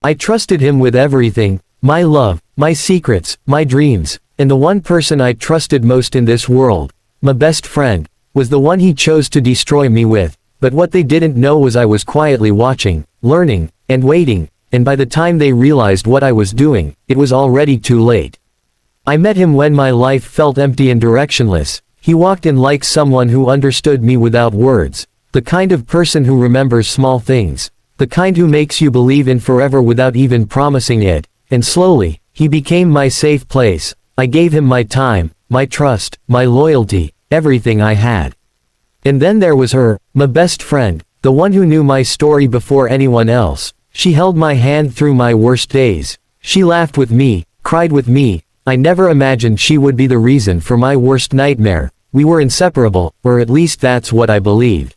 I trusted him with everything, my love, my secrets, my dreams, and the one person I trusted most in this world, my best friend, was the one he chose to destroy me with. But what they didn't know was I was quietly watching, learning, and waiting, and by the time they realized what I was doing, it was already too late. I met him when my life felt empty and directionless. He walked in like someone who understood me without words, the kind of person who remembers small things, the kind who makes you believe in forever without even promising it, and slowly, he became my safe place. I gave him my time, my trust, my loyalty, everything I had. And then there was her, my best friend, the one who knew my story before anyone else. She held my hand through my worst days. She laughed with me, cried with me. I never imagined she would be the reason for my worst nightmare. We were inseparable, or at least that's what I believed.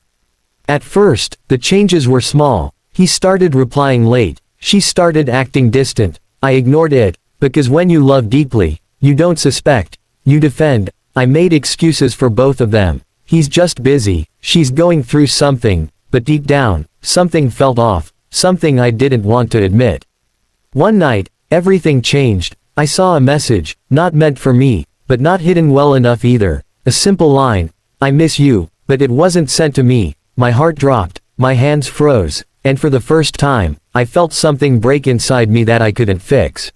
At first, the changes were small. He started replying late. She started acting distant. I ignored it, because when you love deeply, you don't suspect, you defend. I made excuses for both of them. He's just busy, she's going through something, but deep down, something felt off, something I didn't want to admit. One night, everything changed. I saw a message, not meant for me, but not hidden well enough either. A simple line, "I miss you," but it wasn't sent to me. My heart dropped, my hands froze, and for the first time, I felt something break inside me that I couldn't fix.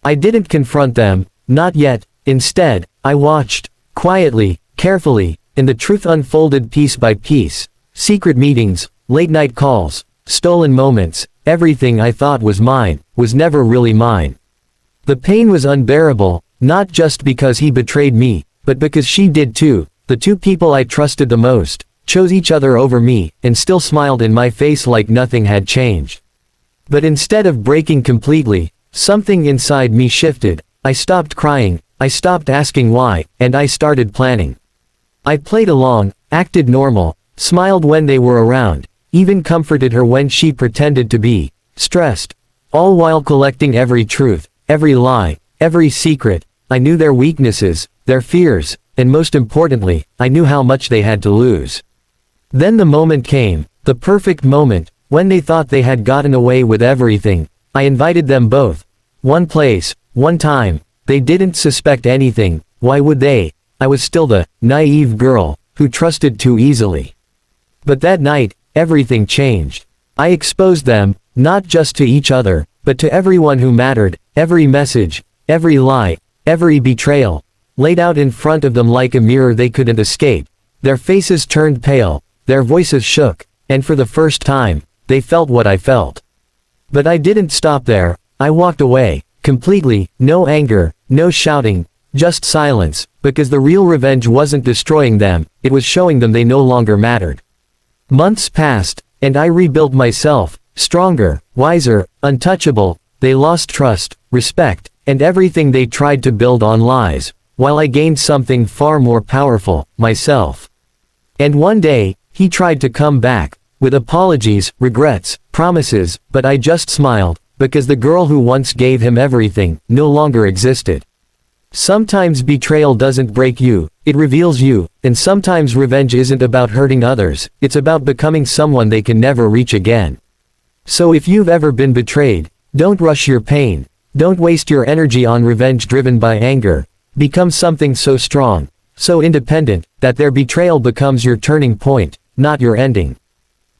I didn't confront them, not yet. Instead, I watched, quietly, carefully, and the truth unfolded piece by piece. Secret meetings, late-night calls, stolen moments, everything I thought was mine, was never really mine. The pain was unbearable, not just because he betrayed me, but because she did too. The two people I trusted the most, chose each other over me, and still smiled in my face like nothing had changed. But instead of breaking completely, something inside me shifted. I stopped crying, I stopped asking why, and I started planning. I played along, acted normal, smiled when they were around, even comforted her when she pretended to be stressed, all while collecting every truth, every lie, every secret. I knew their weaknesses, their fears, and most importantly, I knew how much they had to lose. Then the moment came, the perfect moment, when they thought they had gotten away with everything. I invited them both. One place, one time. They didn't suspect anything. Why would they? I was still the naive girl who trusted too easily. But that night, everything changed. I exposed them, not just to each other, but to everyone who mattered. Every message, every lie, every betrayal, laid out in front of them like a mirror they couldn't escape. Their faces turned pale, their voices shook, and for the first time, they felt what I felt. But I didn't stop there. I walked away, completely, no anger, no shouting, just silence, because the real revenge wasn't destroying them, it was showing them they no longer mattered. Months passed, and I rebuilt myself, stronger, wiser, untouchable. They lost trust, respect, and everything they tried to build on lies, while I gained something far more powerful, myself. And one day, he tried to come back, with apologies, regrets, promises, but I just smiled, because the girl who once gave him everything, no longer existed. Sometimes betrayal doesn't break you, it reveals you, and sometimes revenge isn't about hurting others, it's about becoming someone they can never reach again. So if you've ever been betrayed, don't rush your pain, don't waste your energy on revenge driven by anger. Become something so strong, so independent, that their betrayal becomes your turning point, not your ending.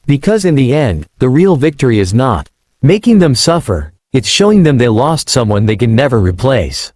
Because in the end, the real victory is not making them suffer, it's showing them they lost someone they can never replace.